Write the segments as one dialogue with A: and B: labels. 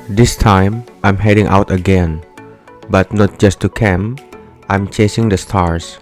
A: This time, I'm heading out again, but not just to camp, I'm chasing the stars.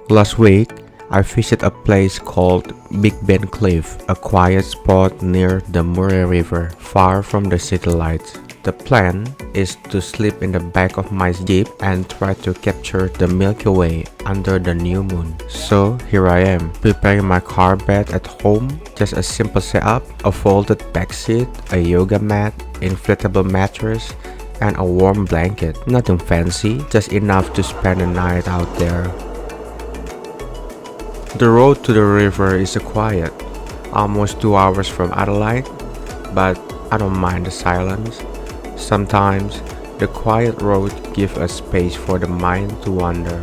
A: Last week, I visited a place called Big Bend Cliff, a quiet spot near the Murray River, far from the city lights. The plan is to sleep in the back of my Jeep and try to capture the Milky Way under the new moon. So here I am, preparing my car bed at home. Just a simple setup, a folded back seat, a yoga mat, inflatable mattress, and a warm blanket. Nothing fancy, just enough to spend the night out there. The road to the river is quiet, almost 2 hours from Adelaide, but I don't mind the silence. Sometimes, the quiet road gives us space for the mind to wander.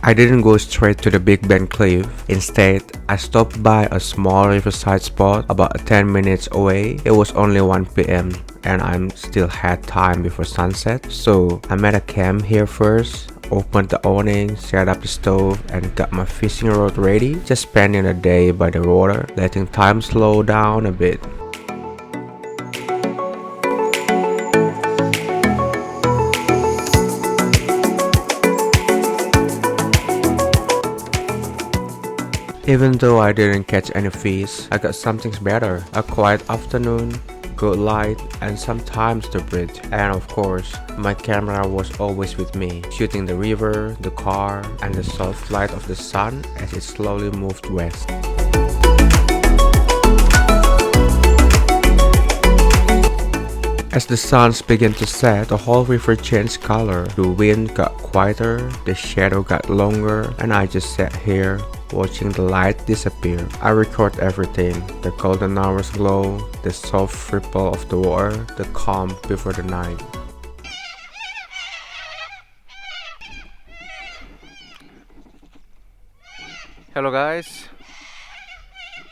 A: I didn't go straight to the Big Bend Cliff. Instead, I stopped by a small riverside spot about 10 minutes away. It was only 1 p.m. and I still had time before sunset, so I made a camp here first. Opened the awning, set up the stove, and got my fishing rod ready. Just spending the day by the water, letting time slow down a bit. Even though I didn't catch any fish, I got something better. A quiet afternoon, good light, and sometimes the bridge. And of course, my camera was always with me, shooting the river, the car, and the soft light of the sun as it slowly moved west. As the sun began to set, the whole river changed color. The wind got quieter, the shadow got longer, and I just sat here, watching the light disappear. I record everything, the golden hours glow, the soft ripple of the water, the calm before the night. Hello guys,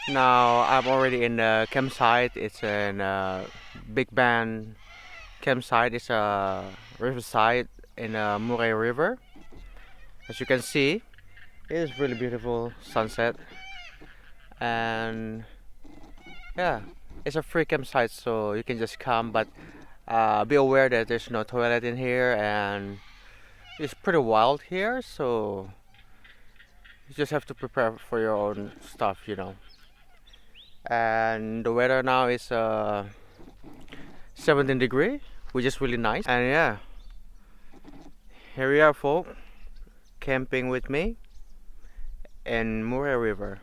A: now I'm already in the campsite. It's in Big Bend campsite. It's a riverside in the Murray River. As you can see, it is really beautiful sunset, and yeah, it's a free campsite, so you can just come, but be aware that there's no toilet in here, and it's pretty wild here, so you just have to prepare for your own stuff. And the weather now is 17 degree, which is really nice. And yeah, here we are, folks, camping with me in Murray River.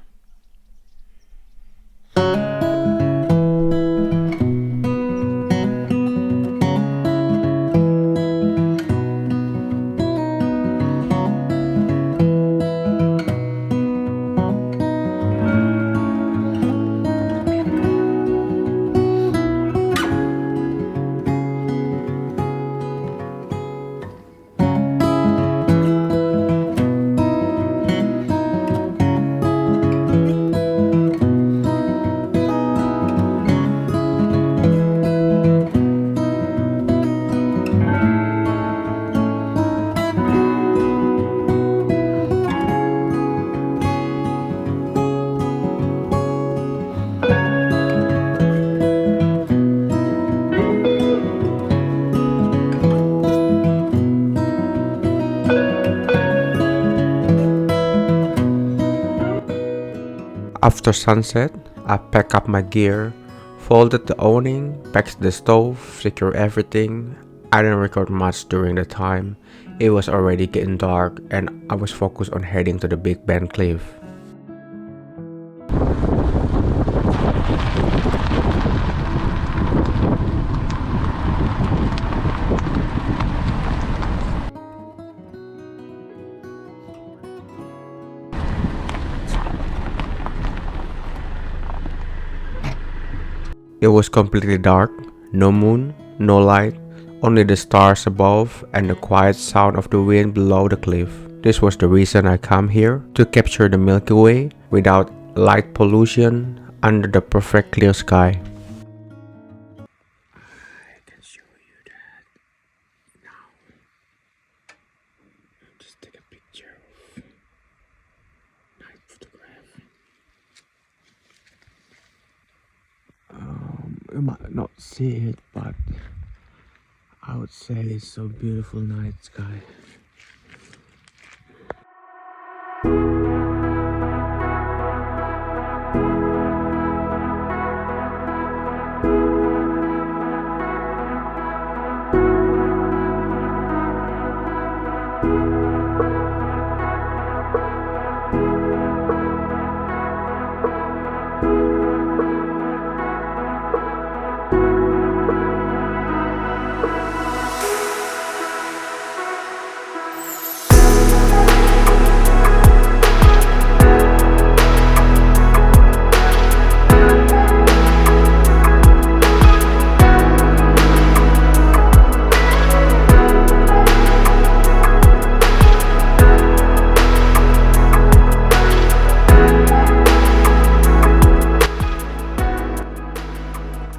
A: After sunset, I packed up my gear, folded the awning, packed the stove, secured everything. I didn't record much during the time. It was already getting dark and I was focused on heading to the Big Bend Cliff. It was completely dark, no moon, no light, only the stars above and the quiet sound of the wind below the cliff. This was the reason I come here, to capture the Milky Way without light pollution under the perfect clear sky. I can show you that now. Just take a picture of You might not see it, but I would say it's so beautiful night sky.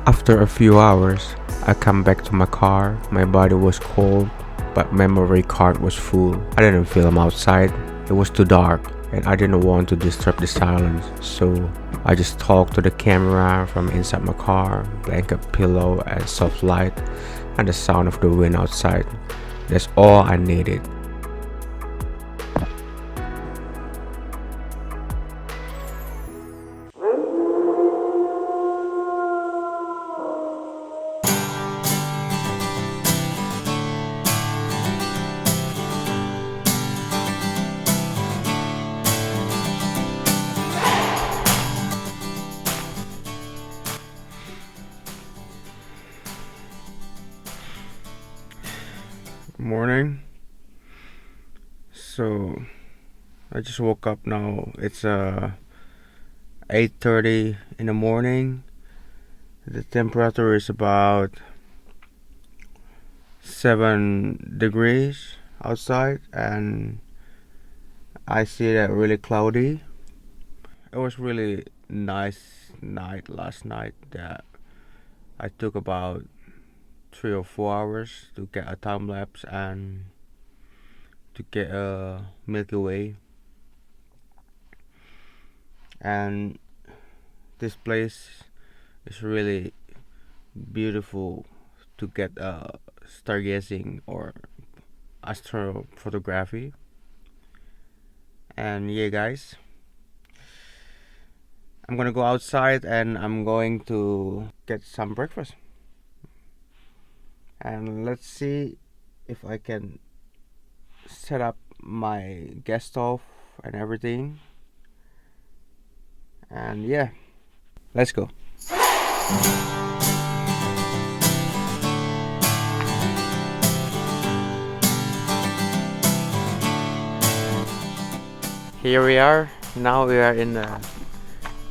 A: After a few hours, I come back to my car. My body was cold, but memory card was full. I didn't film outside. It was too dark, and I didn't want to disturb the silence. So I just talked to the camera from inside my car, blanket, pillow, and soft light, and the sound of the wind outside. That's all I needed. Morning. So I just woke up now. It's 8:30 in the morning. The temperature is about 7 degrees outside, and I see that really cloudy. It was really nice night last night that I took about 3 or 4 hours to get a time lapse and to get a Milky Way. And this place is really beautiful to get stargazing or astrophotography. And yeah, guys, I'm gonna go outside and I'm going to get some breakfast. And let's see if I can set up my gas stove and everything. And yeah, let's go. Here we are. Now we are in the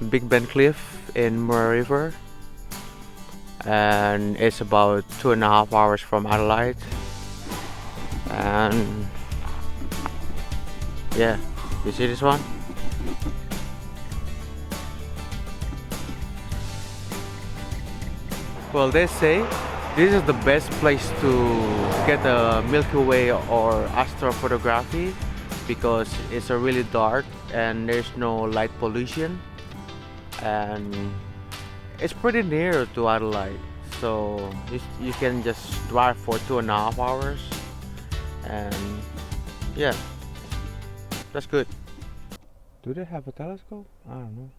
A: Big Bend Cliff in Murray River, and it's about 2.5 hours from Adelaide. And yeah, you see this one? Well, they say this is the best place to get a Milky Way or astrophotography because it's a really dark and there's no light pollution, and it's pretty near to Adelaide, so you can just drive for 2.5 hours, and yeah, that's good. Do they have a telescope? I don't know.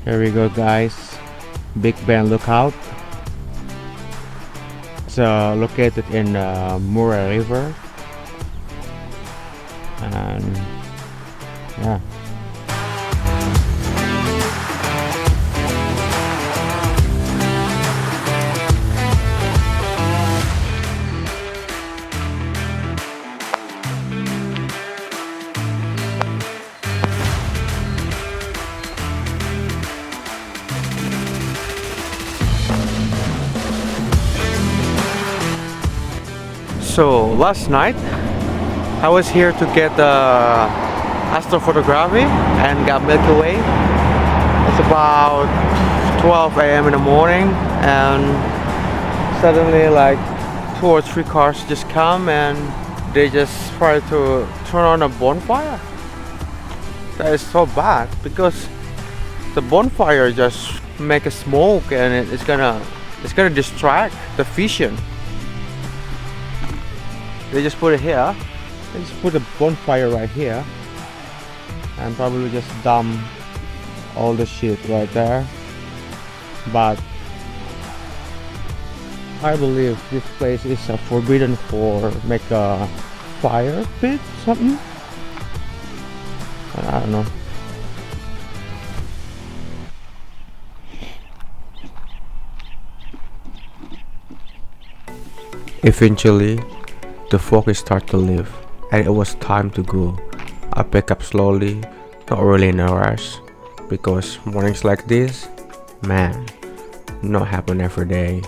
A: Here we go, guys. Big Bend Lookout. It's located in Murray River, and Yeah. So last night I was here to get astrophotography and got Milky Way. It's about 12 a.m. in the morning, and suddenly like 2 or 3 cars just come and they just try to turn on a bonfire. That is so bad because the bonfire just make a smoke and it's gonna distract the vision. They just put it here. They just put a bonfire right here and probably just dump all the shit right there. But I believe this place is forbidden for make a fire pit something. I don't know. Eventually the fog started to leave and it was time to go. I pick up slowly, not really in a rush, because mornings like this, man, not happen every day.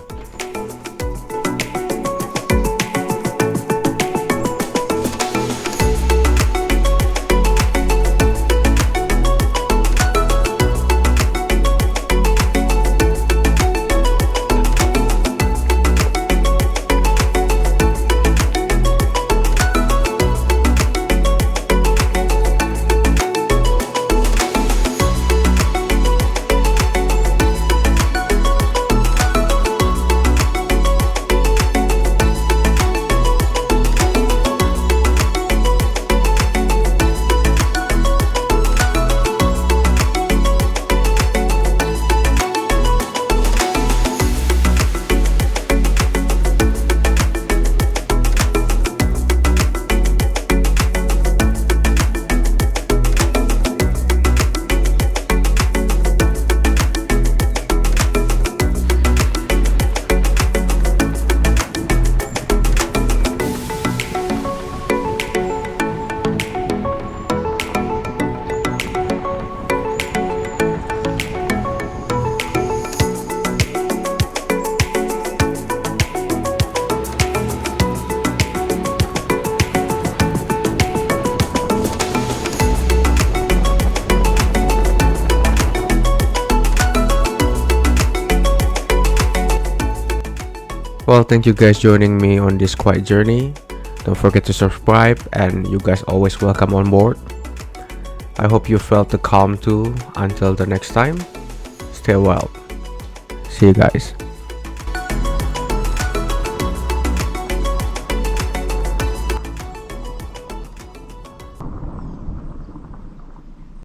A: Well, thank you guys joining me on this quiet journey. Don't forget to subscribe, and you guys always welcome on board. I hope you felt the calm too. Until the next time, stay well. See you guys.